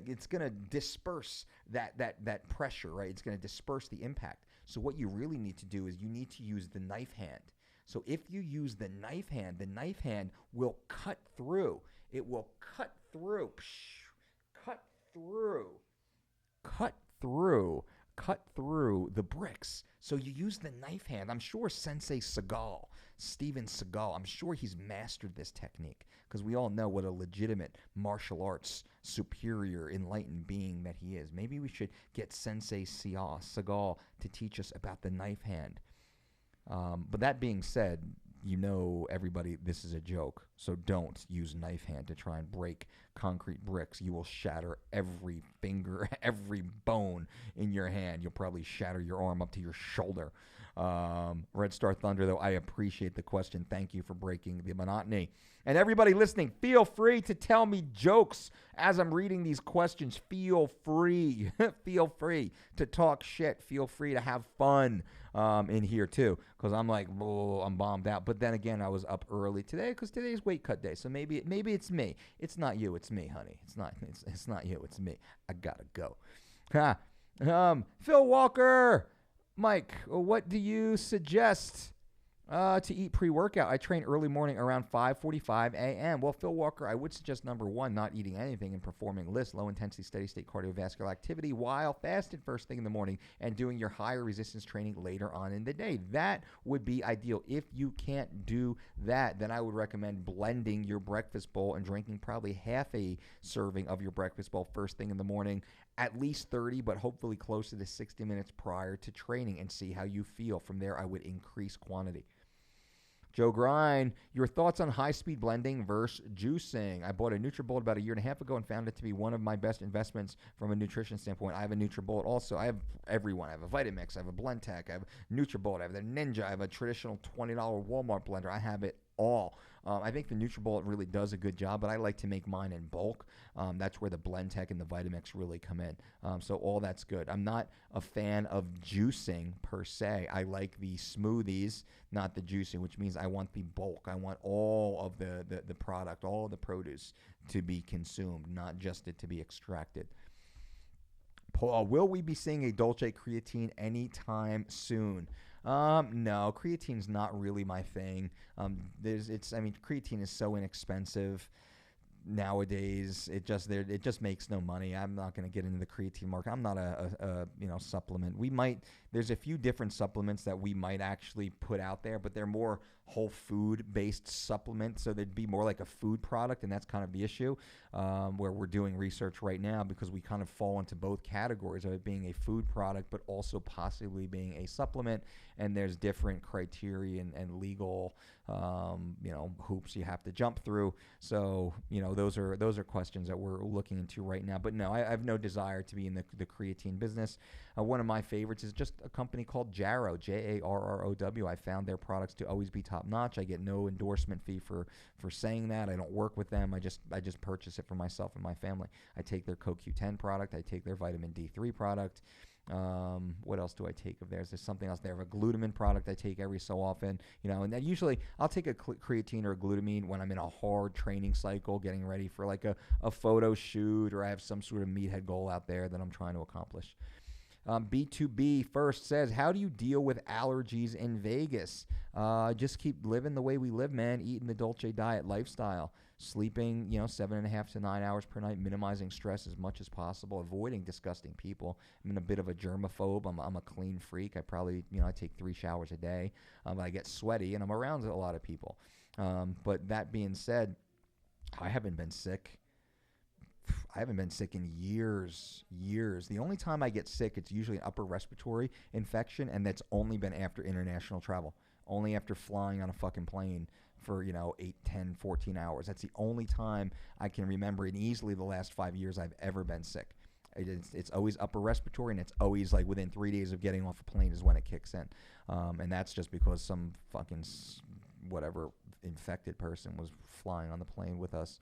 disperse that pressure, right? It's gonna disperse the impact. So what you really need to do is you need to use the knife hand. So if you use the knife hand will cut through. It will cut through the bricks. So you use the knife hand. I'm sure Sensei Steven Seagal, I'm sure he's mastered this technique, because we all know what a legitimate martial arts superior enlightened being that he is. Maybe we should get Sensei Seagal to teach us about the knife hand. But that being said, everybody, this is a joke. So don't use knife hand to try and break concrete bricks. You will shatter every finger, every bone in your hand. You'll probably shatter your arm up to your shoulder. Red Star Thunder, though, I appreciate the question. Thank you for breaking the monotony. And everybody listening, feel free to tell me jokes as I'm reading these questions. Feel free. Feel free to talk shit. Feel free to have fun in here, too, because I'm like, whoa, I'm bombed out. But then again, I was up early today because today's weight cut day. So maybe it's me. It's not you. It's me, honey. It's not you. It's me. I got to go. Phil Walker. Mike, what do you suggest to eat pre-workout? I train early morning around 5:45 a.m. Well, Phil Walker, I would suggest number one, not eating anything and performing LIST, low-intensity, steady-state cardiovascular activity, while fasted first thing in the morning and doing your higher resistance training later on in the day. That would be ideal. If you can't do that, then I would recommend blending your breakfast bowl and drinking probably half a serving of your breakfast bowl first thing in the morning, at least 30, but hopefully closer to 60 minutes prior to training, and see how you feel. From there, I would increase quantity. Joe Grind, your thoughts on high-speed blending versus juicing? I bought a NutriBullet about a year and a half ago and found it to be one of my best investments from a nutrition standpoint. I have a NutriBullet also. I have everyone. I have a Vitamix. I have a BlendTech. I have a NutriBullet. I have the Ninja. I have a traditional $20 Walmart blender. I have it all. I think the NutriBullet really does a good job, but I like to make mine in bulk. That's where the BlendTech and the Vitamix really come in. So all that's good. I'm not a fan of juicing per se. I like the smoothies, not the juicing, which means I want the bulk. I want all of the product, all of the produce to be consumed, not just it to be extracted. Paul, will we be seeing a Dolce creatine anytime soon? No, creatine's not really my thing. Creatine is so inexpensive nowadays. It just makes no money. I'm not going to get into the creatine market. I'm not a supplement. There's a few different supplements that we might actually put out there, but they're more whole food based supplements. So they'd be more like a food product. And that's kind of the issue, where we're doing research right now, because we kind of fall into both categories of it being a food product, but also possibly being a supplement. And there's different criteria and legal, hoops you have to jump through. So, those are questions that we're looking into right now. But no, I have no desire to be in the creatine business. One of my favorites is just a company called Jarrow, Jarrow. I found their products to always be top notch. I get no endorsement fee for saying that. I don't work with them. I just purchase it for myself and my family. I take their CoQ10 product. I take their vitamin D3 product. What else do I take of theirs? There's something else. They have a glutamine product I take every so often, and then usually I'll take a creatine or a glutamine when I'm in a hard training cycle, getting ready for like a photo shoot, or I have some sort of meathead goal out there that I'm trying to accomplish. B2B first says, how do you deal with allergies in Vegas? Just keep living the way we live, man. Eating the Dolce diet lifestyle. Sleeping, 7.5 to 9 hours per night. Minimizing stress as much as possible. Avoiding disgusting people. I'm a bit of a germaphobe. I'm a clean freak. I probably, I take 3 showers a day. I get sweaty, and I'm around a lot of people. But that being said, I haven't been sick. I haven't been sick in years. The only time I get sick, it's usually an upper respiratory infection, and that's only been after international travel. Only after flying on a fucking plane for, 8, 10, 14 hours. That's the only time I can remember in easily the last 5 years I've ever been sick. It's always upper respiratory, and it's always like within 3 days of getting off a plane is when it kicks in. And that's just because some fucking whatever infected person was flying on the plane with us.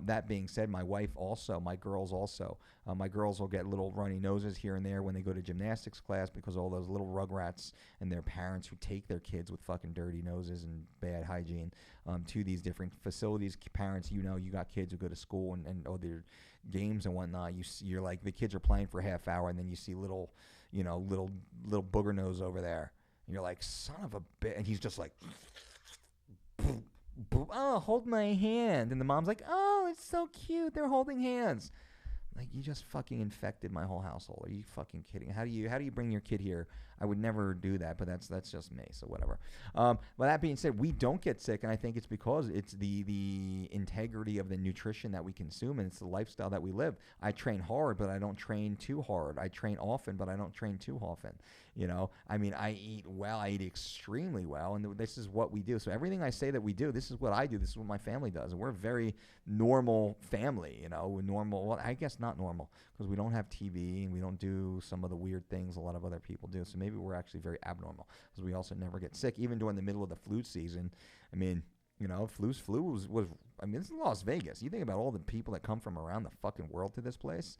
That being said, my wife also, my girls also. My girls will get little runny noses here and there when they go to gymnastics class, because all those little rugrats and their parents who take their kids with fucking dirty noses and bad hygiene to these different facilities. Parents, you got kids who go to school and their games and whatnot. You're like, the kids are playing for a half hour, and then you see little booger nose over there. And you're like, son of a bitch. And he's just like, oh, hold my hand. And the mom's like, oh, it's so cute. They're holding hands. Like, you just fucking infected my whole household. Are you fucking kidding? How do you bring your kid here? I would never do that, but that's just me, so whatever. But that being said, we don't get sick, and I think it's because it's the integrity of the nutrition that we consume, and it's the lifestyle that we live. I train hard, but I don't train too hard. I train often, but I don't train too often. I eat well. I eat extremely well, and this is what we do. So everything I say that we do, this is what I do. This is what my family does, and we're a very normal family. We're normal. Well, I guess not normal, because we don't have TV and we don't do some of the weird things a lot of other people do. So maybe maybe we're actually very abnormal because we also never get sick, even during the middle of the flu season. I mean, flu was I mean, it's Las Vegas. You think about all the people that come from around the fucking world to this place.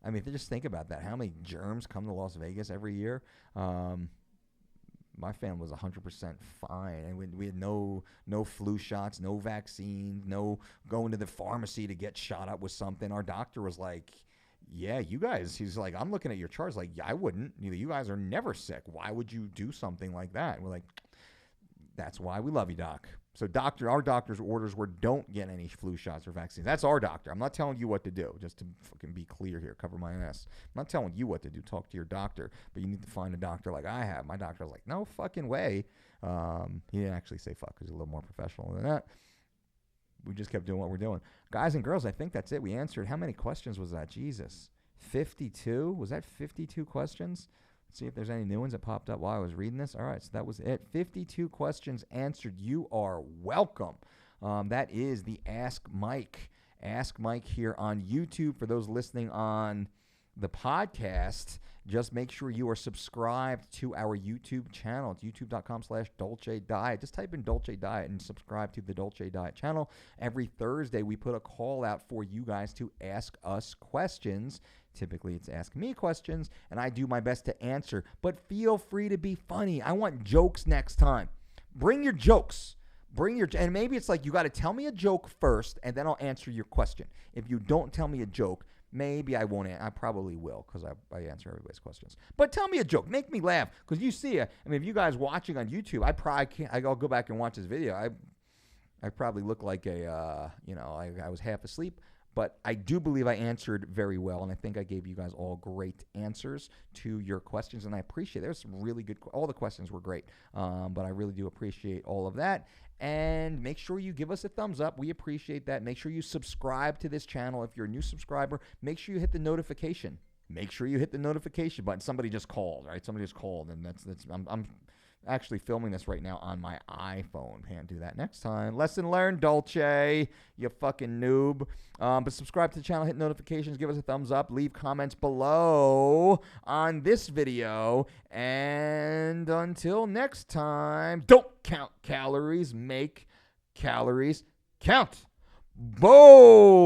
I mean, if you just think about that, how many germs come to Las Vegas every year? My family was 100% fine, and we had no flu shots, no vaccine, no going to the pharmacy to get shot up with something. Our doctor was like, yeah, you guys, he's like, I'm looking at your charts like, yeah, I wouldn't. You guys are never sick. Why would you do something like that? And we're like, that's why we love you, doc. So our doctor's orders were don't get any flu shots or vaccines. That's our doctor. I'm not telling you what to do, just to fucking be clear here, cover my ass. I'm not telling you what to do. Talk to your doctor, but you need to find a doctor like I have. My doctor was like, no fucking way. He didn't actually say fuck because he's a little more professional than that. We just kept doing what we're doing. Guys and girls, I think that's it. We answered. How many questions was that? Jesus. 52? Was that 52 questions? Let's see if there's any new ones that popped up while I was reading this. All right, so that was it. 52 questions answered. You are welcome. That is the Ask Mike. Ask Mike here on YouTube. For those listening on the podcast, just make sure you are subscribed to our YouTube channel. It's youtube.com/Dolce Diet. Just type in Dolce Diet and subscribe to the Dolce Diet channel. Every Thursday, we put a call out for you guys to ask us questions. Typically, it's ask me questions, and I do my best to answer. But feel free to be funny. I want jokes next time. Bring your jokes. And maybe it's like you got to tell me a joke first, and then I'll answer your question. If you don't tell me a joke, maybe I won't. I probably will because I answer everybody's questions. But tell me a joke. Make me laugh because you see it. I mean, if you guys watching on YouTube, I probably can't. I'll go back and watch this video. I probably look like I was half asleep. But I do believe I answered very well, and I think I gave you guys all great answers to your questions, and I appreciate it. There's some really good – all the questions were great, but I really do appreciate all of that. And make sure you give us a thumbs up. We appreciate that. Make sure you subscribe to this channel. If you're a new subscriber, make sure you hit the notification. Make sure you hit the notification button. Somebody just called, right? Somebody just called, and I'm actually filming this right now on my iPhone. Can't do that next time. Lesson learned, Dolce, you fucking noob. But subscribe to the channel, hit notifications, give us a thumbs up, leave comments below on this video. And until next time, don't count calories, make calories count. Boom!